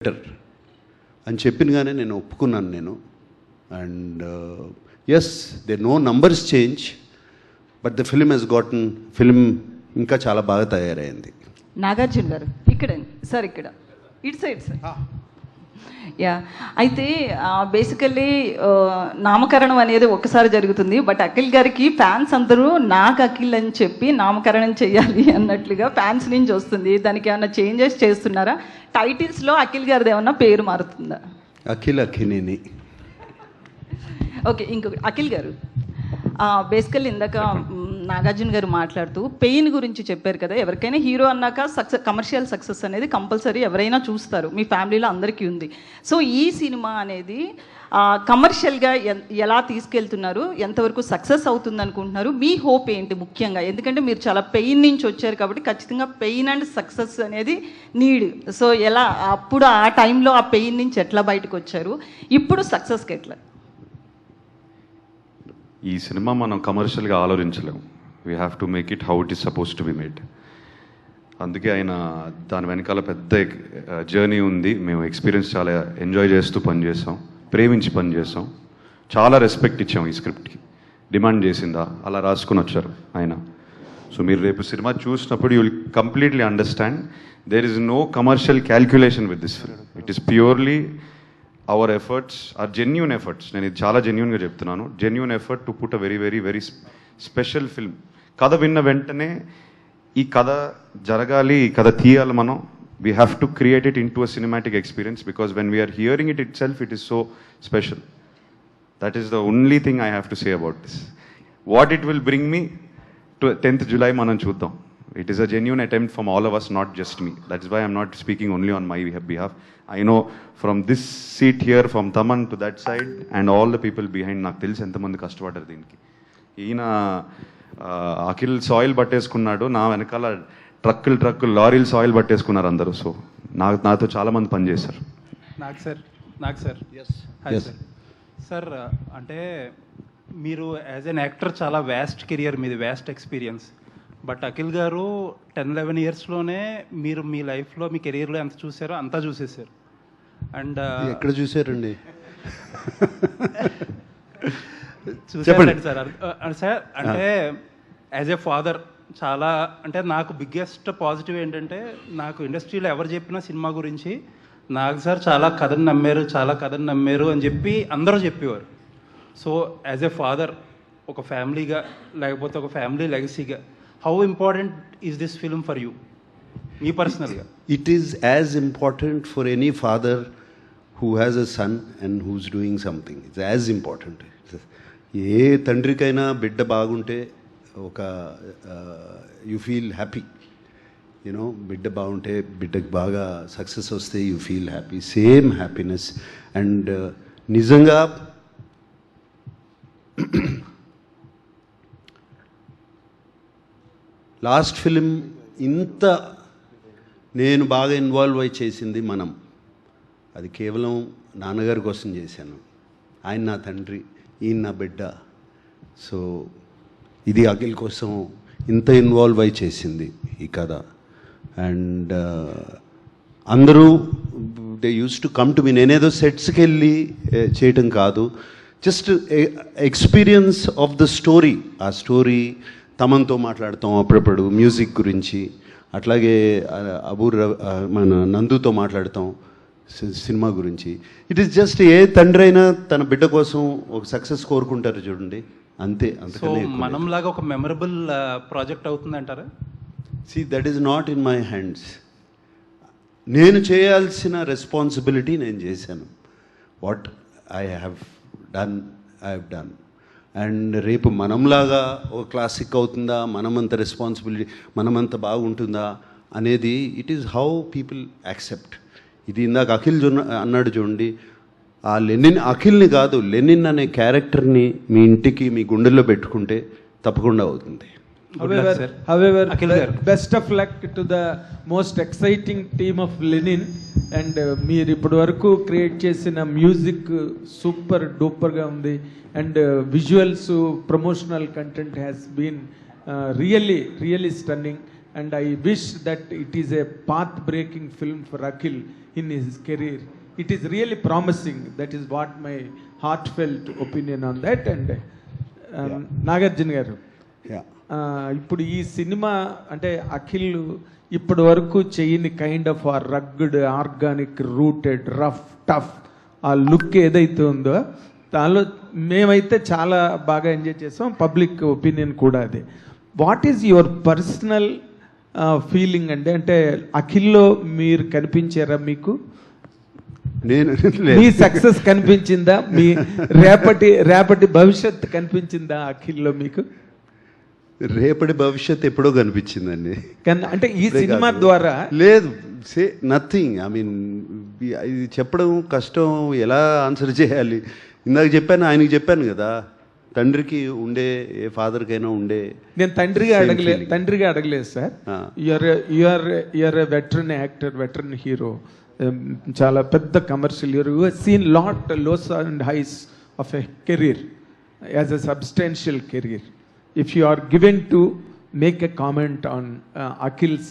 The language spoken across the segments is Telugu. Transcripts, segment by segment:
బెటర్ అని చెప్పినగానే నేను ఒప్పుకున్నాను నేను. And as they know numbers change, but the film has gotten film ఇంకా చాలా బాగా తయారైంది. నాగార్జున గారు ఇక్కడ సార్, ఇక్కడ ఇటు సైడ్ సార్. యా, అయితే బేసికల్లీ నామకరణం అనేది ఒక్కసారి జరుగుతుంది, బట్ అఖిల్ గారికి ఫ్యాన్స్ అందరూ నాకు అఖిల్ అని చెప్పి నామకరణం చేయాలి అన్నట్లుగా ఫ్యాన్స్ నుంచి వస్తుంది. దానికి ఏమైనా చేంజెస్ చేస్తున్నారా? టైటిల్స్లో అఖిల్ గారిది ఏమన్నా పేరు మారుతుందా? అఖిల్ అఖినేని. ఓకే, ఇంకొకటి అఖిల్ గారు, బేసికల్లీ ఇందాక నాగార్జున గారు మాట్లాడుతూ పెయిన్ గురించి చెప్పారు కదా. ఎవరికైనా హీరో అన్నాక కమర్షియల్ సక్సెస్ అనేది కంపల్సరీ ఎవరైనా చూస్తారు, మీ ఫ్యామిలీలో అందరికీ ఉంది. సో ఈ సినిమా అనేది కమర్షియల్గా ఎలా తీసుకెళ్తున్నారు, ఎంతవరకు సక్సెస్ అవుతుంది అనుకుంటున్నారు, మీ హోప్ ఏంటి ముఖ్యంగా? ఎందుకంటే మీరు చాలా పెయిన్ నుంచి వచ్చారు కాబట్టి ఖచ్చితంగా పెయిన్ అండ్ సక్సెస్ అనేది నీడ్. సో ఎలా అప్పుడు ఆ టైంలో ఆ పెయిన్ నుంచి ఎట్లా బయటకు వచ్చారు, ఇప్పుడు సక్సెస్కి ఎట్లా? ఈ సినిమా మనం కమర్షియల్గా ఆలోచించలేము. We have to make it how it is suppose to be made. అందుకే ఆయన దాని వెనకాల పెద్ద జర్నీ ఉంది. మేము ఎక్స్పీరియన్స్ చాలా ఎంజాయ్ చేస్తూ పనిచేసాం, ప్రేమించి పనిచేసాం, చాలా రెస్పెక్ట్ ఇచ్చాం ఈ స్క్రిప్ట్కి. డిమాండ్ చేసిందా అలా రాసుకుని వచ్చారు ఆయన. సో మీరు రేపు సినిమా చూసినప్పుడు you will completely understand there is no commercial calculation with this film. It is purely our efforts or genuine efforts. నేను ఇది చాలా జెన్యూన్గా చెప్తున్నాను. Genuine effort to put a very very very special film. కథ విన్న వెంటనే ఈ కథ జరగాలి, ఈ కథ తీయాలి మనం. We have to create it into a cinematic experience because when we're hearing itself it is so special. That is the only thing I have to say about this. What it will bring me to 10th July మనం చూద్దాం. It is a genuine attempt from all of us, not just me. That's why I'm not speaking only on my behalf. I know from this seat here, from Taman to that side, and all the people behind, నాకు తెలిసి ఎంతమంది కష్టపడ్డారు దీనికి. ఈయన అఖిల్ సాయిల్ పట్టేసుకున్నాడు, నా వెనకాల ట్రక్కులు లారీలు సాయిల్ పట్టేసుకున్నారు అందరూ. సో నాతో చాలామంది పనిచేశారు. నాకు సార్ సార్ అంటే మీరు యాజ్ ఎన్ యాక్టర్ చాలా వ్యాస్ట్ కెరియర్ మీది, వ్యాస్ట్ ఎక్స్పీరియన్స్. బట్ అఖిల్ గారు 10-11 ఇయర్స్లోనే మీరు మీ లైఫ్లో మీ కెరీర్లో ఎంత చూసారో అంతా చూసేసారు. అండ్ ఎక్కడ చూసారండి? చూసారండి సార్. సార్ అంటే యాజ్ ఏ ఫాదర్ చాలా, అంటే నాకు బిగ్గెస్ట్ పాజిటివ్ ఏంటంటే, నాకు ఇండస్ట్రీలో ఎవరు చెప్పినా సినిమా గురించి నాకు సార్ చాలా కథను నమ్మారు అని చెప్పి అందరూ చెప్పేవారు. సో యాజ్ ఏ ఫాదర్, ఒక ఫ్యామిలీగా, లేకపోతే ఒక family లెగసీగా, how important is this film for you, me personally? It is as important for any father who has a son and who's doing something. It's as important. ఏ తండ్రికైనా బిడ్డ బాగుంటే ఒక యు ఫీల్ హ్యాపీ. యూనో, బిడ్డ బాగుంటే, బిడ్డకి బాగా సక్సెస్ వస్తే you feel happy. Same happiness. And నిజంగా లాస్ట్ ఫిలిం ఇంత నేను బాగా ఇన్వాల్వ్ అయి చేసింది మనం, అది కేవలం నాన్నగారి కోసం చేశాను. ఆయన నా తండ్రి, ఈయన నా బిడ్డ. సో ఇది అఖిల్ కోసం ఇంత ఇన్వాల్వ్ అయి చేసింది ఈ కథ. అండ్ అందరూ they use to come to me. నేనేదో సెట్స్కి వెళ్ళి చేయటం కాదు, just experience of the story. ఆ స్టోరీ తమన్తో మాట్లాడతాం అప్పుడప్పుడు మ్యూజిక్ గురించి, అట్లాగే మన నందుతో మాట్లాడతాం సినిమా గురించి. ఇట్ ఈస్ జస్ట్ ఏ తండ్రి అయినా తన బిడ్డ కోసం ఒక సక్సెస్ కోరుకుంటారు చూడండి, అంతే. అంతకనే మనంలాగా ఒక మెమరబుల్ ప్రాజెక్ట్ అవుతుందంటారా? See, that is not in my hands. నేను చేయాల్సిన రెస్పాన్సిబిలిటీ నేను చేశాను. What I have done. And రేపు మనంలాగా ఒక క్లాసిక్ అవుతుందా, మనమంత రెస్పాన్సిబిలిటీ, మనమంత బాగుంటుందా అనేది it is how people accept. ఇది ఇందాక అఖిల్ అన్నాడు చూడండి, ఆ అఖిల్ని కాదు, లెనిన్ అనే క్యారెక్టర్ని మీ ఇంటికి, మీ గుండెల్లో పెట్టుకుంటే తప్పకుండా అవుతుంది. However, best of luck to the most exciting team of Lenin. And మీరు ఇప్పటి వరకు క్రియేట్ చేసిన మ్యూజిక్ సూపర్ డూపర్గా ఉంది. And visuals, promotional content has been really stunning. and I wish that it is a path-breaking film for Akhil in his career. It is really promising. That is what my heartfelt opinion on that. And Nagarjuna garu, Yeah. ఇప్పుడు ఈ సినిమా అంటే అఖిల్ ఇప్పటి వరకు చేయని కైండ్ ఆఫ్ ఆ rugged, organic, rooted, rough, tough ఆ లుక్ ఏదైతే ఉందో దానిలో మేమైతే చాలా బాగా ఎంజాయ్ చేసాం. పబ్లిక్ ఒపీనియన్ కూడా అదే. What is your personal feeling అంటే అంటే అఖిల్లో మీరు కనిపించారా? మీకు నేను మీ సక్సెస్ కనిపించిందా? మీ రేపటి భవిష్యత్ కనిపించిందా అఖిల్లో మీకు? రేపటి భవిష్యత్ ఎప్పుడో కనిపించిందండి. అంటే ఈ సినిమా ద్వారా లేదు, సే నథింగ్. ఐ మీన్ ఇది చెప్పడం కష్టం, ఎలా ఆన్సర్ చేయాలి. ఇందాక చెప్పాను, ఆయనకి చెప్పాను కదా, తండ్రికి ఉండే ఏ ఫాదర్కైనా ఉండే. నేను తండ్రిగా అడగలేదు sir. You're veteran actor, veteran hero, చాలా పెద్ద commercial hero. You seen lot lows and highs of a career as a substantial career. If you are given to make a comment on Akhil's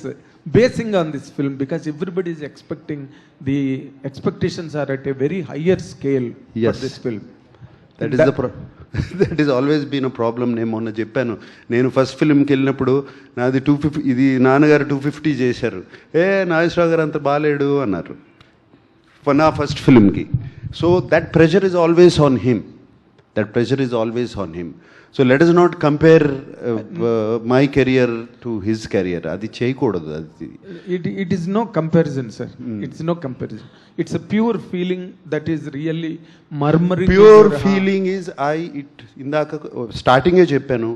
basing on this film, because everybody is expecting, the expectations are at a very higher scale for Yes. this film. That is that is always been a problem. నేను మొన్న చెప్పాను, నేను ఫస్ట్ ఫిల్మ్కి వెళ్ళినప్పుడు నాది 250, ఇది నాన్నగారు 250 చేశారు. నాగేశ్వరరావు గారు అంత బాగాలేడు అన్నారు నా ఫస్ట్ ఫిల్మ్కి. So that pressure is always on him. That pressure is always on him. So let us not compare my career to his career. Adi cheyakodadu. It is no comparison, sir. It's no comparison. It's a pure feeling that is really murmuring. Pure feeling is indaka starting e cheppanu,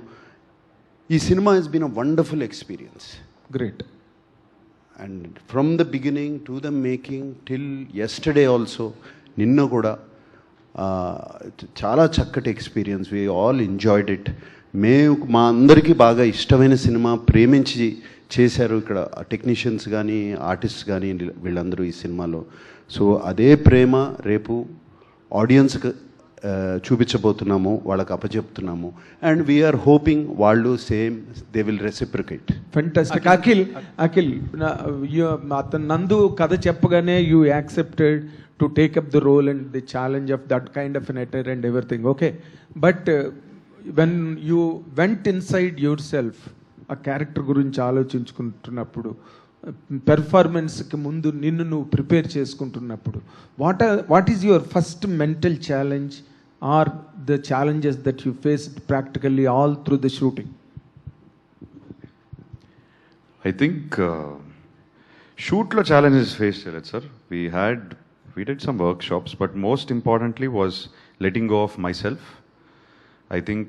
ee cinema has been a wonderful experience. Great. And from the beginning to the making till yesterday also, ninna kuda చాలా చక్కటి experience. We all enjoyed it. మా అందరికీ బాగా ఇష్టమైన సినిమా, ప్రేమించి చేశారు ఇక్కడ టెక్నీషియన్స్ కానీ ఆర్టిస్ట్ కానీ వీళ్ళందరూ ఈ సినిమాలో. సో అదే ప్రేమ రేపు ఆడియన్స్కి చూపించబోతున్నాము, వాళ్ళకి అప్పచెప్తున్నాము. అండ్ వీఆర్ హోపింగ్ వాళ్ళు same they will reciprocate. Fantastic. Akhil అతను నందు కథ చెప్పగానే you accepted to take up the role and the challenge of that kind of an actor and everything, okay, but when you went inside yourself, a character gurinchi ఆలోచించుకుంటున్నప్పుడు, పెర్ఫార్మెన్స్ కి ముందు నిన్ను నువ్వు ప్రిపేర్ చేసుకుంటున్నప్పుడు, what is your first mental challenge or the challenges that you faced practically all through the shooting? I think shoot lo challenges faced cheyaledu sir. We did some workshops, but most importantly was letting go of myself. I think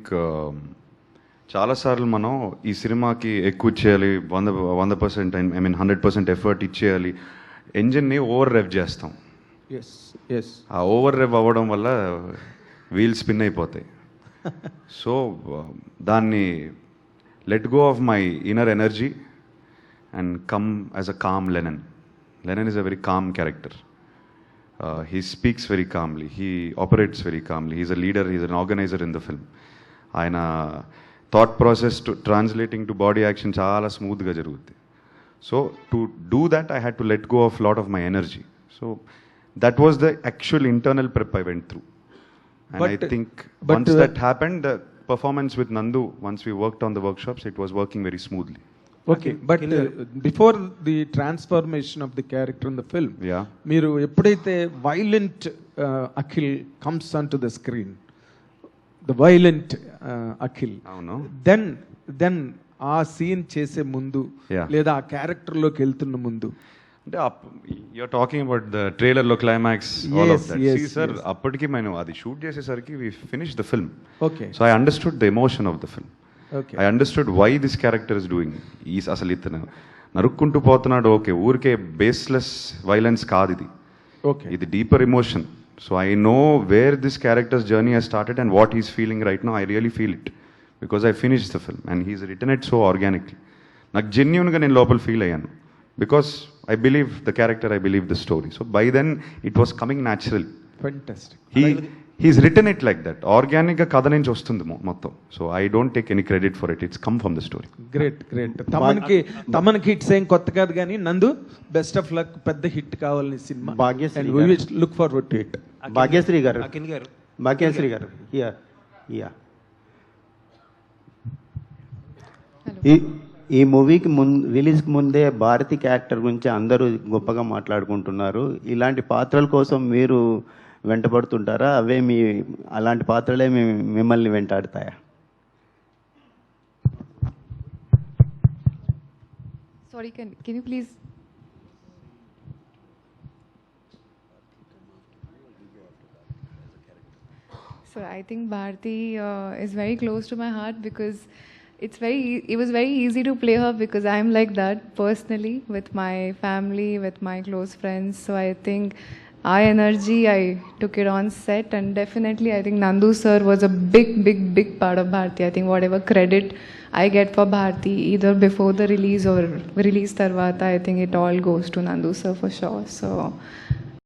చాలా సార్లు మనం ఈ సినిమాకి ఎక్కువ ఇచ్చేయాలి, 100%, ఐ మీన్ 100% ఎఫర్ట్ ఇచ్చేయాలి, ఎంజిన్ని ఓవర్ రెవ్ చేస్తాం. ఆ ఓవర్ రెవ్ అవ్వడం వల్ల వీల్ స్పిన్ అయిపోతాయి. సో దాన్ని let go of my inner energy and come as a calm Lennon. Lennon is a very calm character. He speaks very calmly. He operates very calmly. He's a leader. He's an organizer in the film. ఆయన thought process to translating to body action చాలా స్మూత్గా జరుగుతుంది. So to do that I had to let go of lot of my energy. So that was the actual internal prep I went through. And I think once that happened, the performance with Nandu, once we worked on the workshops, it was working very smoothly. Okay, but before the transformation of the character in the film, మీరు ఎప్పుడైతే violent Akhil comes onto the screen, the violent Akhil, then ఆ సీన్ చేసే ముందు లేదా ఆ క్యారెక్టర్ లోకి వెళ్తున్న ముందు, అంటే you're talking about the trailer లో climax, all of that. See sir, అప్పటికి మేము అది షూట్ చేసేసరికి we finish the film. Okay, so I understood the emotion of the film. I understood why this character is doing. అసలు ఇతను నరుక్కుంటూ పోతున్నాడు, ఓకే, ఊరికే బేస్లెస్ వైలెన్స్ కాదు ఇది. ఇది deeper emotion. So I know where this character's journey has started and what he's feeling right now. I really feel it because I finish the film and he's written it so organically. నాకు జెన్యూన్గా నేను లోపల ఫీల్ అయ్యాను because I believe the character, I believe the story. So by then it was coming natural. Fantastic. He's written it like that. ఆర్గానిక్గా కథ నుంచి వస్తుంది మొత్తం. So I don't take any credit for it, it's come from the story. Great great. తమన్కి హిట్స్ ఏం కొత్త కాదు కానీ నందు బెస్ట్ ఆఫ్ లక్, పెద్ద హిట్ కావాలని సినిమా. Bhagyashree and we will look forward to it. Bhagyashree garu, Akhil గారు, భాగ్యశ్రీ గారు, యా ఈ మూవీకి రిలీజ్కి ముందే భారతి క్యారెక్టర్ గురించి అందరూ గొప్పగా మాట్లాడుకుంటున్నారు. ఇలాంటి పాత్రల కోసం మీరు వెంటబడుతుంటారా? అవే అలాంటి పాత్రలే మిమ్మల్ని వెంటాడుతాయా? Sorry, can you please? So I think Bharti is very close to my heart because it was very easy to play her because I'm like that personally with my family, with my close friends. So I think our energy, I took it on set, and definitely I think Nandu sir was a big part of Bharti. I think whatever credit I get for Bharti, either before the release or release tarvata, I think it all goes to Nandu sir for sure. So